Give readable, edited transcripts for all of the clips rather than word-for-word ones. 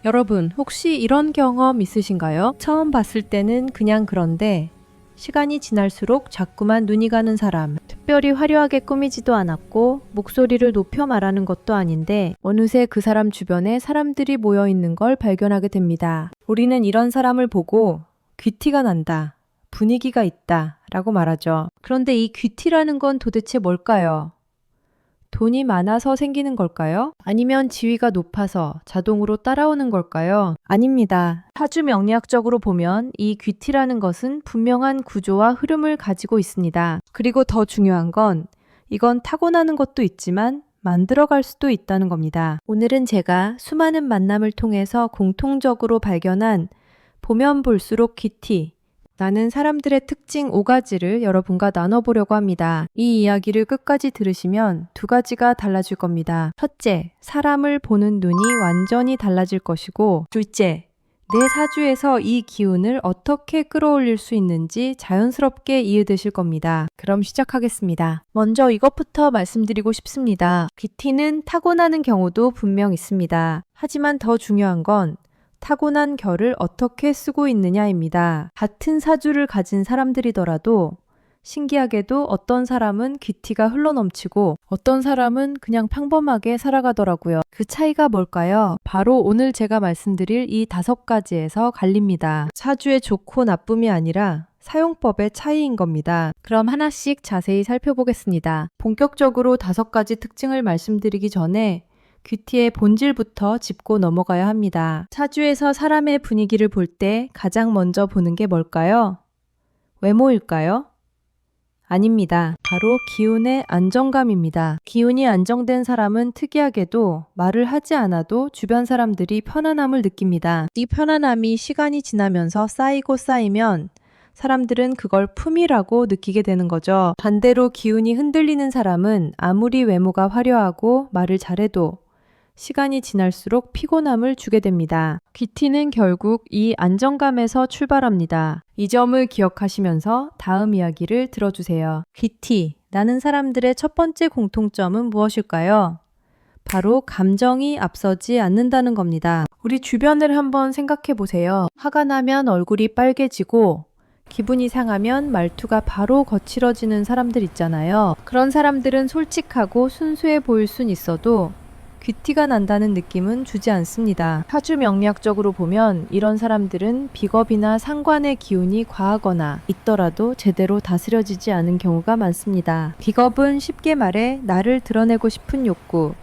여러분, 혹시 이런 경험 있으신가요? 처음 봤을 때는 그냥 그런데 시간이 지날수록 자꾸만 눈이 가는 사람. 특별히 화려하게 꾸미지도 않았고 목소리를 높여 말하는 것도 아닌데 어느새 그 사람 주변에 사람들이 모여 있는 걸 발견하게 됩니다. 우리는 이런 사람을 보고 귀티가 난다, 분위기가 있다 라고 말하죠. 그런데 이 귀티라는 건 도대체 뭘까요? 돈이 많아서 생기는 걸까요? 아니면 지위가 높아서 자동으로 따라오는 걸까요? 아닙니다. 사주 명리학적으로 보면 이 귀티라는 것은 분명한 구조와 흐름을 가지고 있습니다. 그리고 더 중요한 건 이건 타고나는 것도 있지만 만들어갈 수도 있다는 겁니다. 오늘은 제가 수많은 만남을 통해서 공통적으로 발견한 보면 볼수록 귀티, 나는 사람들의 특징 5가지를 여러분과 나눠보려고 합니다. 이 이야기를 끝까지 들으시면 2가지가 달라질 겁니다. 첫째, 사람을 보는 눈이 완전히 달라질 것이고, 둘째, 내 사주에서 이 기운을 어떻게 끌어올릴 수 있는지 자연스럽게 이해되실 겁니다. 그럼 시작하겠습니다. 먼저 이것부터 말씀드리고 싶습니다. 귀티는 타고나는 경우도 분명 있습니다. 하지만 더 중요한 건 타고난 결을 어떻게 쓰고 있느냐입니다. 같은 사주를 가진 사람들이더라도 신기하게도 어떤 사람은 귀티가 흘러넘치고 어떤 사람은 그냥 평범하게 살아가더라고요. 그 차이가 뭘까요? 바로 오늘 제가 말씀드릴 이 5가지에서 갈립니다. 사주의 좋고 나쁨이 아니라 사용법의 차이인 겁니다. 그럼 하나씩 자세히 살펴보겠습니다. 본격적으로 5가지 특징을 말씀드리기 전에 귀티의 본질부터 짚고 넘어가야 합니다. 사주에서 사람의 분위기를 볼 때 가장 먼저 보는 게 뭘까요? 외모일까요? 아닙니다. 바로 기운의 안정감입니다. 기운이 안정된 사람은 특이하게도 말을 하지 않아도 주변 사람들이 편안함을 느낍니다. 이 편안함이 시간이 지나면서 쌓이고 쌓이면 사람들은 그걸 품이라고 느끼게 되는 거죠. 반대로 기운이 흔들리는 사람은 아무리 외모가 화려하고 말을 잘해도 시간이 지날수록 피곤함을 주게 됩니다. 귀티는 결국 이 안정감에서 출발합니다. 이 점을 기억하시면서 다음 이야기를 들어주세요. 귀티, 나는 사람들의 첫 번째 공통점은 무엇일까요? 바로 감정이 앞서지 않는다는 겁니다. 우리 주변을 한번 생각해 보세요. 화가 나면 얼굴이 빨개지고 기분이 상하면 말투가 바로 거칠어지는 사람들 있잖아요. 그런 사람들은 솔직하고 순수해 보일 순 있어도 귀티가 난다는 느낌은 주지 않습니다. 사주 명리학적으로 보면 이런 사람들은 비겁이나 상관의 기운이 과하거나 있더라도 제대로 다스려지지 않은 경우가 많습니다. 비겁은 쉽게 말해 나를 드러내고 싶은 욕구,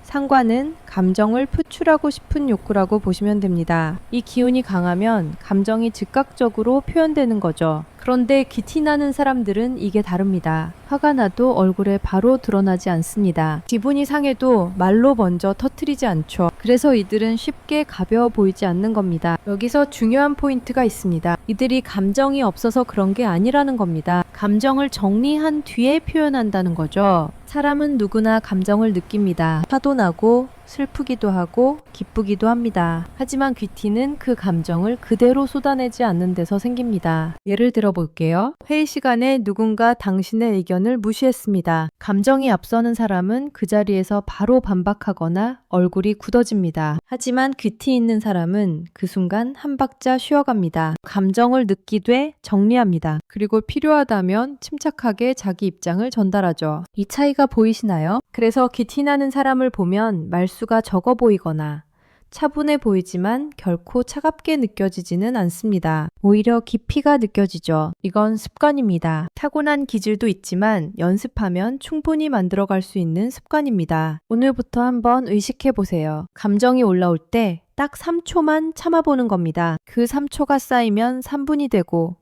상관은 감정을 표출하고 싶은 욕구라고 보시면 됩니다. 이 기운이 강하면 감정이 즉각적으로 표현되는 거죠. 그런데 귀티 나는 사람들은 이게 다릅니다. 화가 나도 얼굴에 바로 드러나지 않습니다. 기분이 상해도 말로 먼저 터뜨리지 않죠. 그래서 이들은 쉽게 가벼워 보이지 않는 겁니다. 여기서 중요한 포인트가 있습니다. 이들이 감정이 없어서 그런 게 아니라는 겁니다. 감정을 정리한 뒤에 표현한다는 거죠. 사람은 누구나 감정을 느낍니다. 화도 나고 슬프기도 하고 기쁘기도 합니다. 하지만 귀티는 그 감정을 그대로 쏟아내지 않는 데서 생깁니다. 예를 들어 볼게요. 회의 시간에 누군가 당신의 의견을 무시했습니다. 감정이 앞서는 사람은 그 자리에서 바로 반박하거나 얼굴이 굳어집니다. 하지만 귀티 있는 사람은 그 순간 한 박자 쉬어갑니다. 감정을 느끼되 정리합니다. 그리고 필요하다면 침착하게 자기 입장을 전달하죠. 이 차이가 보이시나요? 그래서 귀티 나는 사람을 보면 말수가 적어 보이거나 차분해 보이지만 결코 차갑게 느껴지지는 않습니다. 오히려 깊이가 느껴지죠. 이건 습관입니다. 타고난 기질도 있지만 연습하면 충분히 만들어갈 수 있는 습관입니다. 오늘부터 한번 의식해 보세요. 감정이 올라올 때 딱 3초만 참아보는 겁니다. 그 3초가 쌓이면 3분이 되고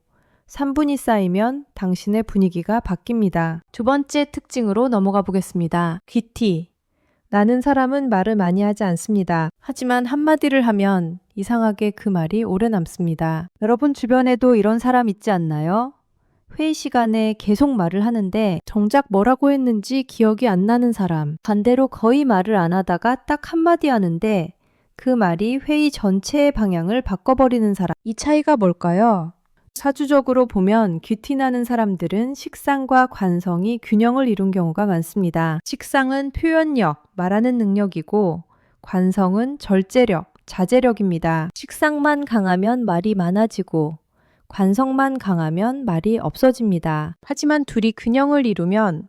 3분이 쌓이면 당신의 분위기가 바뀝니다. 2번째 특징으로 넘어가 보겠습니다. 귀티. 나는 사람은 말을 많이 하지 않습니다. 하지만 한마디를 하면 이상하게 그 말이 오래 남습니다. 여러분 주변에도 이런 사람 있지 않나요? 회의 시간에 계속 말을 하는데 정작 뭐라고 했는지 기억이 안 나는 사람. 반대로 거의 말을 안 하다가 딱 한마디 하는데 그 말이 회의 전체의 방향을 바꿔버리는 사람. 이 차이가 뭘까요? 사주적으로 보면 귀티 나는 사람들은 식상과 관성이 균형을 이룬 경우가 많습니다. 식상은 표현력, 말하는 능력이고 관성은 절제력, 자제력입니다. 식상만 강하면 말이 많아지고 관성만 강하면 말이 없어집니다. 하지만 둘이 균형을 이루면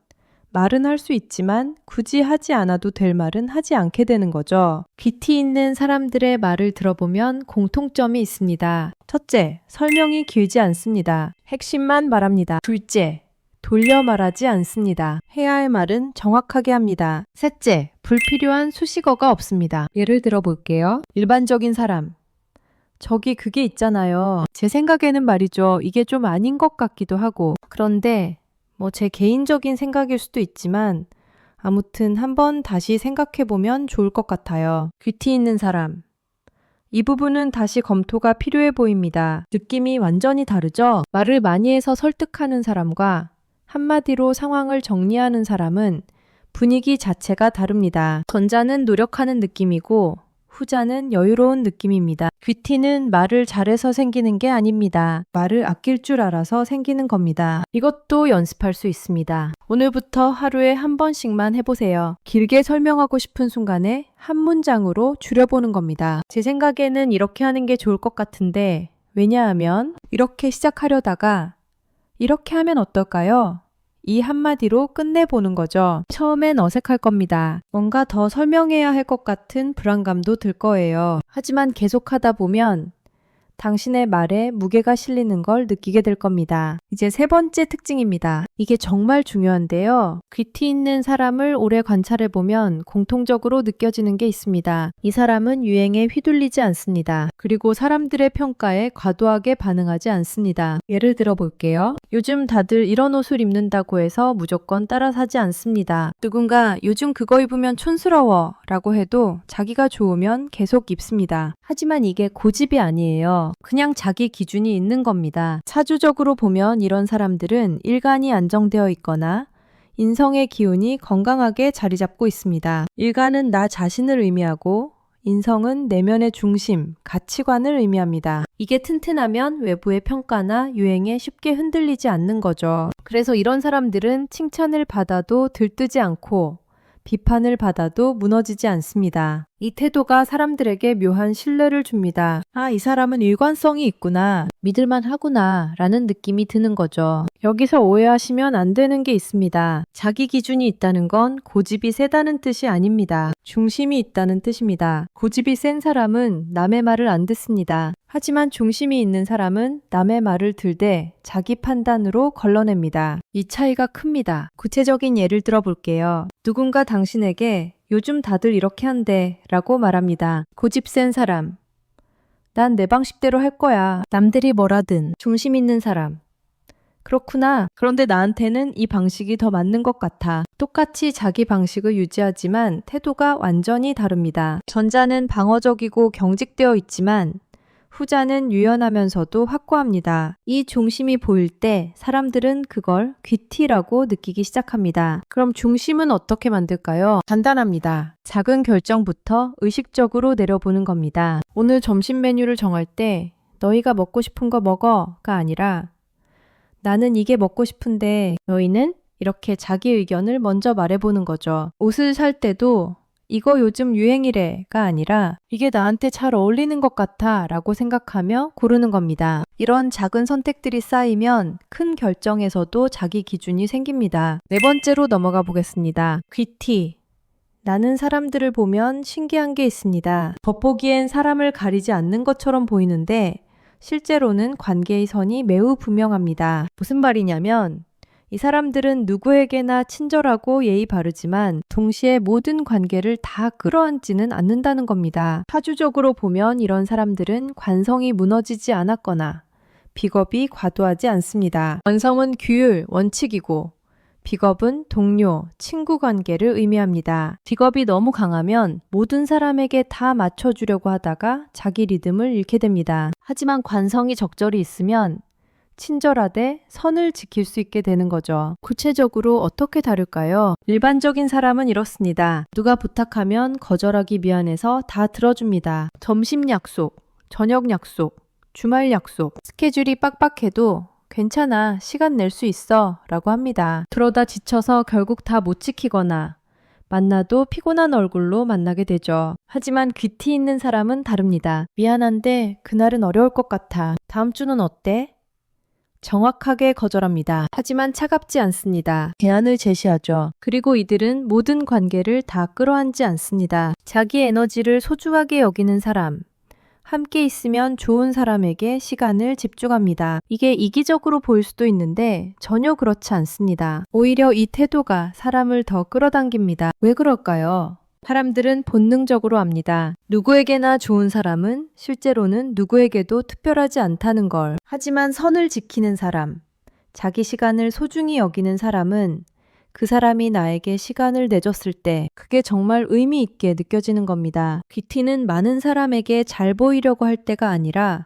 말은 할 수 있지만 굳이 하지 않아도 될 말은 하지 않게 되는 거죠. 귀티 있는 사람들의 말을 들어보면 공통점이 있습니다. 첫째, 설명이 길지 않습니다. 핵심만 말합니다. 둘째, 돌려 말하지 않습니다. 해야 할 말은 정확하게 합니다. 셋째, 불필요한 수식어가 없습니다. 예를 들어 볼게요. 일반적인 사람. 저기 그게 있잖아요. 제 생각에는 말이죠. 이게 좀 아닌 것 같기도 하고. 그런데 제 개인적인 생각일 수도 있지만 아무튼 한번 다시 생각해보면 좋을 것 같아요. 귀티 있는 사람. 이 부분은 다시 검토가 필요해 보입니다. 느낌이 완전히 다르죠? 말을 많이 해서 설득하는 사람과 한마디로 상황을 정리하는 사람은 분위기 자체가 다릅니다. 전자는 노력하는 느낌이고 후자는 여유로운 느낌입니다. 귀티는 말을 잘해서 생기는 게 아닙니다. 말을 아낄 줄 알아서 생기는 겁니다. 이것도 연습할 수 있습니다. 오늘부터 하루에 한 번씩만 해보세요. 길게 설명하고 싶은 순간에 한 문장으로 줄여보는 겁니다. 제 생각에는 이렇게 하는 게 좋을 것 같은데 왜냐하면 이렇게 시작하려다가 이렇게 하면 어떨까요? 이 한마디로 끝내보는 거죠. 처음엔 어색할 겁니다. 뭔가 더 설명해야 할 것 같은 불안감도 들 거예요. 하지만 계속하다 보면 당신의 말에 무게가 실리는 걸 느끼게 될 겁니다. 이제 세 번째 특징입니다. 이게 정말 중요한데요. 귀티 있는 사람을 오래 관찰해보면 공통적으로 느껴지는 게 있습니다. 이 사람은 유행에 휘둘리지 않습니다. 그리고 사람들의 평가에 과도하게 반응하지 않습니다. 예를 들어 볼게요. 요즘 다들 이런 옷을 입는다고 해서 무조건 따라 사지 않습니다. 누군가 요즘 그거 입으면 촌스러워 라고 해도 자기가 좋으면 계속 입습니다. 하지만 이게 고집이 아니에요. 그냥 자기 기준이 있는 겁니다. 사주적으로 보면 이런 사람들은 일간이 안정되어 있거나 인성의 기운이 건강하게 자리 잡고 있습니다. 일간은 나 자신을 의미하고 인성은 내면의 중심, 가치관을 의미합니다. 이게 튼튼하면 외부의 평가나 유행에 쉽게 흔들리지 않는 거죠. 그래서 이런 사람들은 칭찬을 받아도 들뜨지 않고 비판을 받아도 무너지지 않습니다. 이 태도가 사람들에게 묘한 신뢰를 줍니다. 아, 이 사람은 일관성이 있구나, 믿을만 하구나 라는 느낌이 드는 거죠. 여기서 오해하시면 안 되는 게 있습니다. 자기 기준이 있다는 건 고집이 세다는 뜻이 아닙니다. 중심이 있다는 뜻입니다. 고집이 센 사람은 남의 말을 안 듣습니다. 하지만 중심이 있는 사람은 남의 말을 들되 자기 판단으로 걸러냅니다. 이 차이가 큽니다. 구체적인 예를 들어볼게요. 누군가 당신에게 요즘 다들 이렇게 한대 라고 말합니다. 고집 센 사람. 난 내 방식대로 할 거야. 남들이 뭐라든. 중심 있는 사람. 그렇구나. 그런데 나한테는 이 방식이 더 맞는 것 같아. 똑같이 자기 방식을 유지하지만 태도가 완전히 다릅니다. 전자는 방어적이고 경직되어 있지만 후자는 유연하면서도 확고합니다. 이 중심이 보일 때 사람들은 그걸 귀티라고 느끼기 시작합니다. 그럼 중심은 어떻게 만들까요? 간단합니다. 작은 결정부터 의식적으로 내려보는 겁니다. 오늘 점심 메뉴를 정할 때 너희가 먹고 싶은 거 먹어가 아니라 나는 이게 먹고 싶은데 너희는? 이렇게 자기 의견을 먼저 말해보는 거죠. 옷을 살 때도 이거 요즘 유행이래가 아니라 이게 나한테 잘 어울리는 것 같아 라고 생각하며 고르는 겁니다. 이런 작은 선택들이 쌓이면 큰 결정에서도 자기 기준이 생깁니다. 네 번째로 넘어가 보겠습니다. 귀티. 나는 사람들을 보면 신기한 게 있습니다. 겉보기엔 사람을 가리지 않는 것처럼 보이는데 실제로는 관계의 선이 매우 분명합니다. 무슨 말이냐면 이 사람들은 누구에게나 친절하고 예의 바르지만 동시에 모든 관계를 다 끌어안지는 않는다는 겁니다. 사주적으로 보면 이런 사람들은 관성이 무너지지 않았거나 비겁이 과도하지 않습니다. 관성은 규율, 원칙이고 비겁은 동료, 친구 관계를 의미합니다. 비겁이 너무 강하면 모든 사람에게 다 맞춰주려고 하다가 자기 리듬을 잃게 됩니다. 하지만 관성이 적절히 있으면 친절하되 선을 지킬 수 있게 되는 거죠. 구체적으로 어떻게 다룰까요? 일반적인 사람은 이렇습니다. 누가 부탁하면 거절하기 미안해서 다 들어줍니다. 점심 약속, 저녁 약속, 주말 약속, 스케줄이 빡빡해도 괜찮아, 시간 낼 수 있어 라고 합니다. 그러다 지쳐서 결국 다 못 지키거나 만나도 피곤한 얼굴로 만나게 되죠. 하지만 귀티 있는 사람은 다릅니다. 미안한데 그날은 어려울 것 같아. 다음 주는 어때? 정확하게 거절합니다. 하지만 차갑지 않습니다. 제안을 제시하죠. 그리고 이들은 모든 관계를 다 끌어안지 않습니다. 자기 에너지를 소중하게 여기는 사람, 함께 있으면 좋은 사람에게 시간을 집중합니다. 이게 이기적으로 보일 수도 있는데 전혀 그렇지 않습니다. 오히려 이 태도가 사람을 더 끌어당깁니다. 왜 그럴까요? 사람들은 본능적으로 압니다. 누구에게나 좋은 사람은 실제로는 누구에게도 특별하지 않다는 걸. 하지만 선을 지키는 사람, 자기 시간을 소중히 여기는 사람은 그 사람이 나에게 시간을 내줬을 때 그게 정말 의미 있게 느껴지는 겁니다. 귀티는 많은 사람에게 잘 보이려고 할 때가 아니라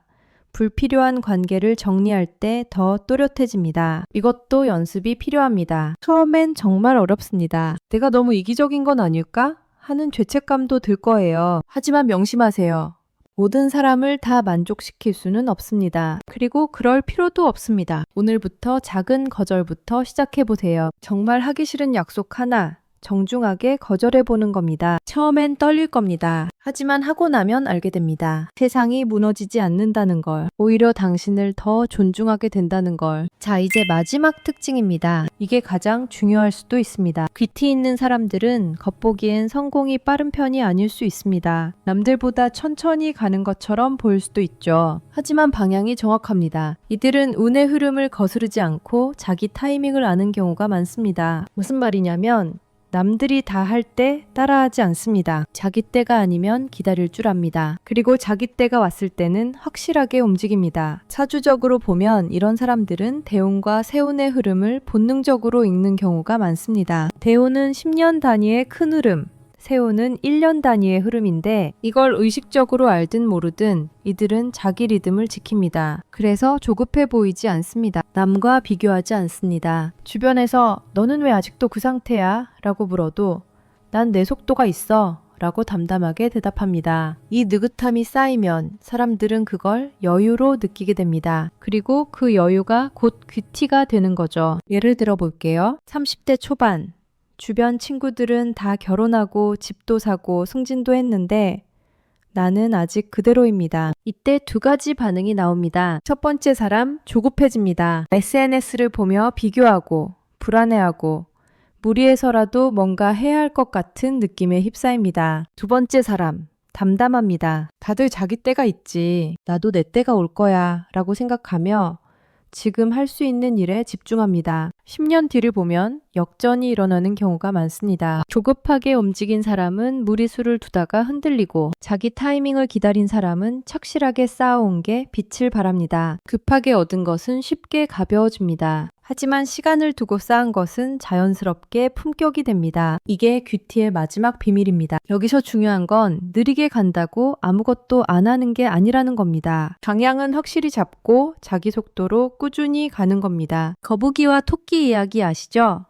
불필요한 관계를 정리할 때 더 또렷해집니다. 이것도 연습이 필요합니다. 처음엔 정말 어렵습니다. 내가 너무 이기적인 건 아닐까? 하는 죄책감도 들 거예요. 하지만 명심하세요. 모든 사람을 다 만족시킬 수는 없습니다. 그리고 그럴 필요도 없습니다. 오늘부터 작은 거절부터 시작해보세요. 정말 하기 싫은 약속 하나 정중하게 거절해보는 겁니다. 처음엔 떨릴 겁니다. 하지만 하고 나면 알게 됩니다. 세상이 무너지지 않는다는 걸, 오히려 당신을 더 존중하게 된다는 걸. 자, 이제 마지막 특징입니다. 이게 가장 중요할 수도 있습니다. 귀티 있는 사람들은 겉보기엔 성공이 빠른 편이 아닐 수 있습니다. 남들보다 천천히 가는 것처럼 보일 수도 있죠. 하지만 방향이 정확합니다. 이들은 운의 흐름을 거스르지 않고 자기 타이밍을 아는 경우가 많습니다. 무슨 말이냐면 남들이 다 할 때 따라하지 않습니다. 자기 때가 아니면 기다릴 줄 압니다. 그리고 자기 때가 왔을 때는 확실하게 움직입니다. 사주적으로 보면 이런 사람들은 대운과 세운의 흐름을 본능적으로 읽는 경우가 많습니다. 대운은 10년 단위의 큰 흐름, 세운은 1년 단위의 흐름인데 이걸 의식적으로 알든 모르든 이들은 자기 리듬을 지킵니다. 그래서 조급해 보이지 않습니다. 남과 비교하지 않습니다. 주변에서 너는 왜 아직도 그 상태야? 라고 물어도 난 내 속도가 있어 라고 담담하게 대답합니다. 이 느긋함이 쌓이면 사람들은 그걸 여유로 느끼게 됩니다. 그리고 그 여유가 곧 귀티가 되는 거죠. 예를 들어 볼게요. 30대 초반 주변 친구들은 다 결혼하고 집도 사고 승진도 했는데 나는 아직 그대로입니다. 이때 두 가지 반응이 나옵니다. 첫 번째 사람, 조급해집니다. SNS를 보며 비교하고 불안해하고 무리해서라도 뭔가 해야 할 것 같은 느낌에 휩싸입니다. 두 번째 사람, 담담합니다. 다들 자기 때가 있지. 나도 내 때가 올 거야 라고 생각하며 지금 할 수 있는 일에 집중합니다. 10년 뒤를 보면 역전이 일어나는 경우가 많습니다. 조급하게 움직인 사람은 무리수를 두다가 흔들리고 자기 타이밍을 기다린 사람은 착실하게 쌓아온 게 빛을 발합니다. 급하게 얻은 것은 쉽게 가벼워집니다. 하지만 시간을 두고 쌓은 것은 자연스럽게 품격이 됩니다. 이게 귀티의 마지막 비밀입니다. 여기서 중요한 건 느리게 간다고 아무것도 안 하는 게 아니라는 겁니다. 방향은 확실히 잡고 자기 속도로 꾸준히 가는 겁니다. 거북이와 토끼 이야기 아시죠?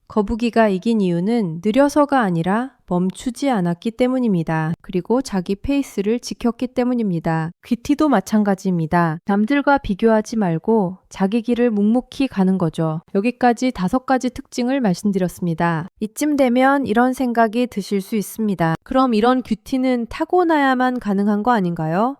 거북이가 이긴 이유는 느려서가 아니라 멈추지 않았기 때문입니다. 그리고 자기 페이스를 지켰기 때문입니다. 귀티도 마찬가지입니다. 남들과 비교하지 말고 자기 길을 묵묵히 가는 거죠. 여기까지 5가지 특징을 말씀드렸습니다. 이쯤 되면 이런 생각이 드실 수 있습니다. 그럼 이런 귀티는 타고나야만 가능한 거 아닌가요?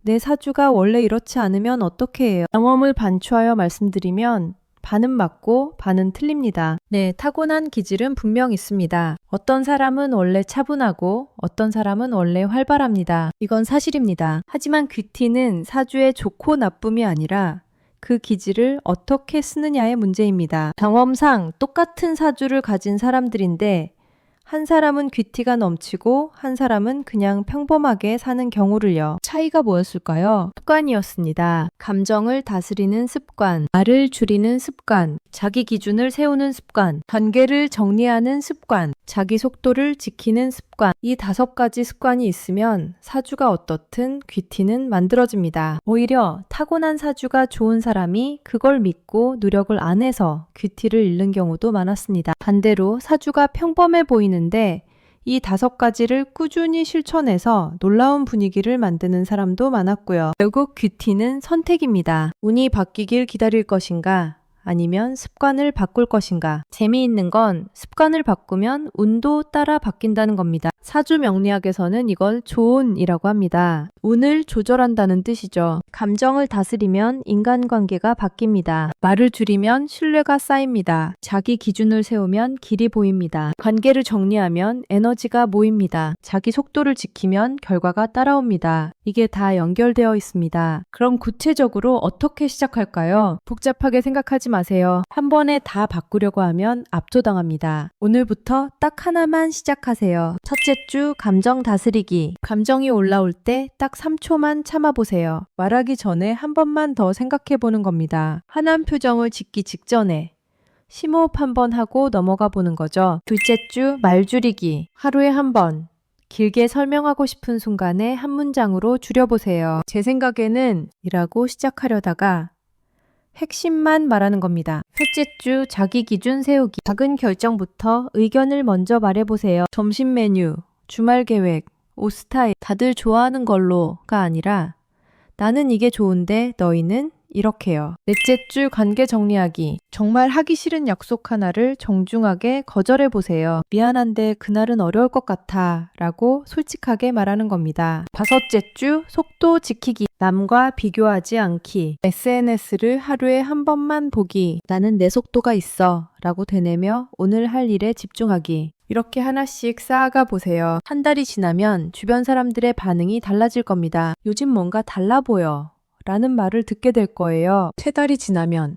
내 사주가 원래 이렇지 않으면 어떻게 해요? 경험을 반추하여 말씀드리면 반은 맞고 반은 틀립니다. 네, 타고난 기질은 분명 있습니다. 어떤 사람은 원래 차분하고 어떤 사람은 원래 활발합니다. 이건 사실입니다. 하지만 귀티는 사주의 좋고 나쁨이 아니라 그 기질을 어떻게 쓰느냐의 문제입니다. 경험상 똑같은 사주를 가진 사람들인데 한 사람은 귀티가 넘치고 한 사람은 그냥 평범하게 사는 경우를요. 차이가 뭐였을까요? 습관이었습니다. 감정을 다스리는 습관, 말을 줄이는 습관, 자기 기준을 세우는 습관, 관계를 정리하는 습관, 자기 속도를 지키는 습관. 이 5가지 습관이 있으면 사주가 어떻든 귀티는 만들어집니다. 오히려 타고난 사주가 좋은 사람이 그걸 믿고 노력을 안 해서 귀티를 잃는 경우도 많았습니다. 반대로 사주가 평범해 보이는데 이 5가지를 꾸준히 실천해서 놀라운 분위기를 만드는 사람도 많았고요. 결국 귀티는 선택입니다. 운이 바뀌길 기다릴 것인가? 아니면 습관을 바꿀 것인가? 재미있는 건 습관을 바꾸면 운도 따라 바뀐다는 겁니다. 사주 명리학에서는 이걸 조운이라고 합니다. 운을 조절한다는 뜻이죠. 감정을 다스리면 인간관계가 바뀝니다. 말을 줄이면 신뢰가 쌓입니다. 자기 기준을 세우면 길이 보입니다. 관계를 정리하면 에너지가 모입니다. 자기 속도를 지키면 결과가 따라옵니다. 이게 다 연결되어 있습니다. 그럼 구체적으로 어떻게 시작할까요? 복잡하게 생각하지 마세요. 한 번에 다 바꾸려고 하면 압도당합니다. 오늘부터 딱 하나만 시작하세요. 첫째 주 감정 다스리기. 감정이 올라올 때 딱 3초만 참아보세요. 말하기 전에 한 번만 더 생각해보는 겁니다. 화난 표정을 짓기 직전에 심호흡 한 번 하고 넘어가 보는 거죠. 둘째 주 말 줄이기. 하루에 한 번. 길게 설명하고 싶은 순간에 한 문장으로 줄여보세요. 제 생각에는 이라고 시작하려다가 핵심만 말하는 겁니다. 셋째 주 자기 기준 세우기. 작은 결정부터 의견을 먼저 말해보세요. 점심 메뉴, 주말 계획, 옷 스타일 다들 좋아하는 걸로가 아니라 나는 이게 좋은데 너희는 이렇게요. 넷째 주 관계 정리하기. 정말 하기 싫은 약속 하나를 정중하게 거절해보세요. 미안한데 그날은 어려울 것 같아 라고 솔직하게 말하는 겁니다. 다섯째 주 속도 지키기. 남과 비교하지 않기. SNS를 하루에 한 번만 보기. 나는 내 속도가 있어 라고 되뇌며 오늘 할 일에 집중하기. 이렇게 하나씩 쌓아가 보세요. 한 달이 지나면 주변 사람들의 반응이 달라질 겁니다. 요즘 뭔가 달라 보여 라는 말을 듣게 될 거예요. 세 달이 지나면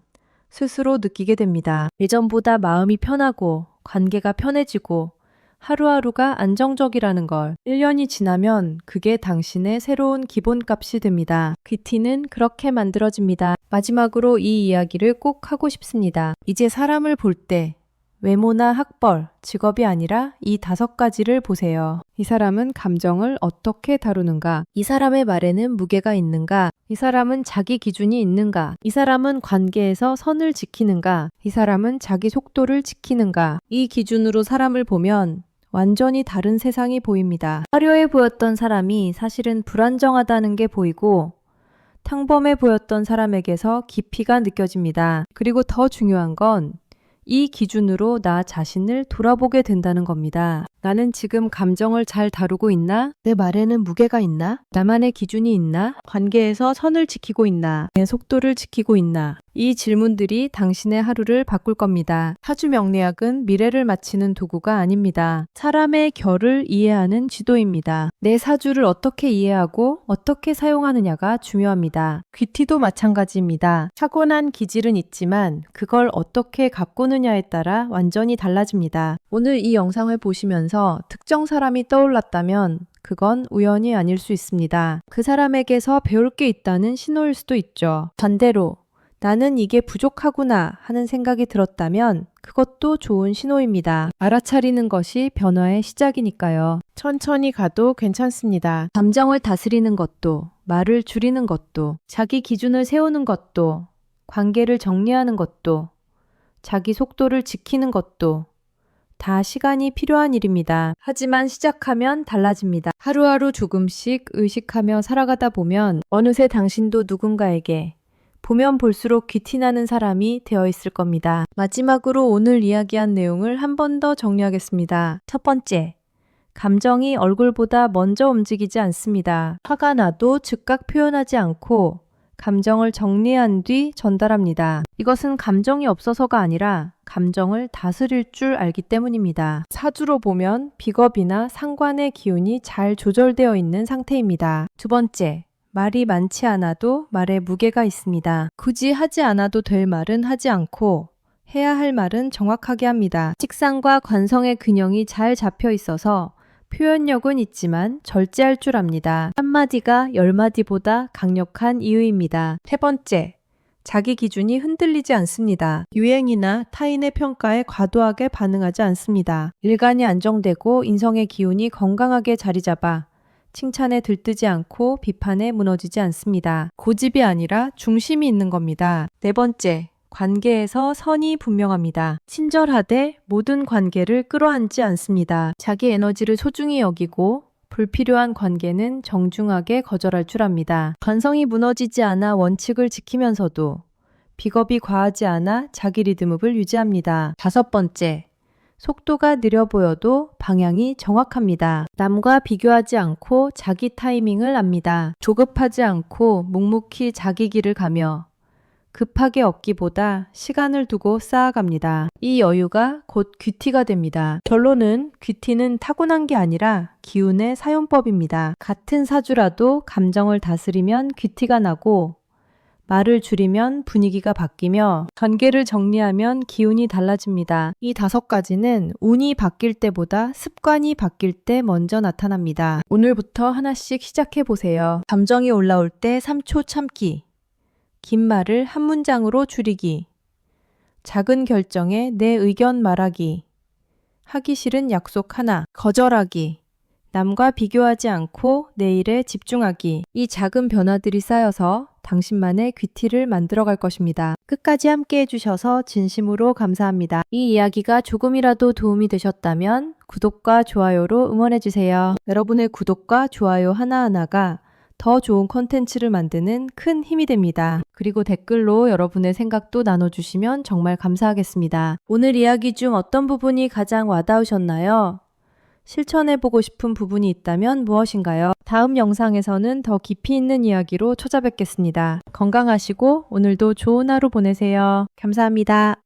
스스로 느끼게 됩니다. 예전보다 마음이 편하고 관계가 편해지고 하루하루가 안정적이라는 걸. 1년이 지나면 그게 당신의 새로운 기본값이 됩니다. 귀티는 그렇게 만들어집니다. 마지막으로 이 이야기를 꼭 하고 싶습니다. 이제 사람을 볼 때 외모나 학벌, 직업이 아니라 이 5가지를 보세요. 이 사람은 감정을 어떻게 다루는가? 이 사람의 말에는 무게가 있는가? 이 사람은 자기 기준이 있는가? 이 사람은 관계에서 선을 지키는가? 이 사람은 자기 속도를 지키는가? 이 기준으로 사람을 보면 완전히 다른 세상이 보입니다. 화려해 보였던 사람이 사실은 불안정하다는 게 보이고 평범해 보였던 사람에게서 깊이가 느껴집니다. 그리고 더 중요한 건 이 기준으로 나 자신을 돌아보게 된다는 겁니다. 나는 지금 감정을 잘 다루고 있나? 내 말에는 무게가 있나? 나만의 기준이 있나? 관계에서 선을 지키고 있나? 내 속도를 지키고 있나? 이 질문들이 당신의 하루를 바꿀 겁니다. 사주 명리학은 미래를 맞히는 도구가 아닙니다. 사람의 결을 이해하는 지도입니다. 내 사주를 어떻게 이해하고 어떻게 사용하느냐가 중요합니다. 귀티도 마찬가지입니다. 타고난 기질은 있지만 그걸 어떻게 가꾸느냐에 따라 완전히 달라집니다. 오늘 이 영상을 보시면서 특정 사람이 떠올랐다면 그건 우연이 아닐 수 있습니다. 그 사람에게서 배울 게 있다는 신호일 수도 있죠. 반대로 나는 이게 부족하구나 하는 생각이 들었다면 그것도 좋은 신호입니다. 알아차리는 것이 변화의 시작이니까요. 천천히 가도 괜찮습니다. 감정을 다스리는 것도, 말을 줄이는 것도, 자기 기준을 세우는 것도, 관계를 정리하는 것도, 자기 속도를 지키는 것도 다 시간이 필요한 일입니다. 하지만 시작하면 달라집니다. 하루하루 조금씩 의식하며 살아가다 보면 어느새 당신도 누군가에게 보면 볼수록 귀티나는 사람이 되어 있을 겁니다. 마지막으로 오늘 이야기한 내용을 한 번 더 정리하겠습니다. 첫 번째, 감정이 얼굴보다 먼저 움직이지 않습니다. 화가 나도 즉각 표현하지 않고 감정을 정리한 뒤 전달합니다. 이것은 감정이 없어서가 아니라 감정을 다스릴 줄 알기 때문입니다. 사주로 보면 비겁이나 상관의 기운이 잘 조절되어 있는 상태입니다. 두 번째, 말이 많지 않아도 말에 무게가 있습니다. 굳이 하지 않아도 될 말은 하지 않고 해야 할 말은 정확하게 합니다. 식상과 관성의 균형이 잘 잡혀 있어서 표현력은 있지만 절제할 줄 압니다. 한마디가 10마디보다 강력한 이유입니다. 세 번째, 자기 기준이 흔들리지 않습니다. 유행이나 타인의 평가에 과도하게 반응하지 않습니다. 일관이 안정되고 인성의 기운이 건강하게 자리 잡아 칭찬에 들뜨지 않고 비판에 무너지지 않습니다. 고집이 아니라 중심이 있는 겁니다. 네 번째, 관계에서 선이 분명합니다. 친절하되 모든 관계를 끌어안지 않습니다. 자기 에너지를 소중히 여기고 불필요한 관계는 정중하게 거절할 줄 압니다. 관성이 무너지지 않아 원칙을 지키면서도 픽업이 과하지 않아 자기 리듬업을 유지합니다. 5번째, 속도가 느려 보여도 방향이 정확합니다. 남과 비교하지 않고 자기 타이밍을 압니다. 조급하지 않고 묵묵히 자기 길을 가며 급하게 얻기보다 시간을 두고 쌓아갑니다. 이 여유가 곧 귀티가 됩니다. 결론은 귀티는 타고난 게 아니라 기운의 사용법입니다. 같은 사주라도 감정을 다스리면 귀티가 나고 말을 줄이면 분위기가 바뀌며 관계를 정리하면 기운이 달라집니다. 이 5가지는 운이 바뀔 때보다 습관이 바뀔 때 먼저 나타납니다. 오늘부터 하나씩 시작해 보세요. 감정이 올라올 때 3초 참기, 긴 말을 한 문장으로 줄이기, 작은 결정에 내 의견 말하기, 하기 싫은 약속 하나, 거절하기, 남과 비교하지 않고 내 일에 집중하기. 이 작은 변화들이 쌓여서 당신만의 귀티를 만들어갈 것입니다. 끝까지 함께 해주셔서 진심으로 감사합니다. 이 이야기가 조금이라도 도움이 되셨다면 구독과 좋아요로 응원해주세요. 여러분의 구독과 좋아요 하나하나가 더 좋은 컨텐츠를 만드는 큰 힘이 됩니다. 그리고 댓글로 여러분의 생각도 나눠주시면 정말 감사하겠습니다. 오늘 이야기 중 어떤 부분이 가장 와닿으셨나요? 실천해보고 싶은 부분이 있다면 무엇인가요? 다음 영상에서는 더 깊이 있는 이야기로 찾아뵙겠습니다. 건강하시고 오늘도 좋은 하루 보내세요. 감사합니다.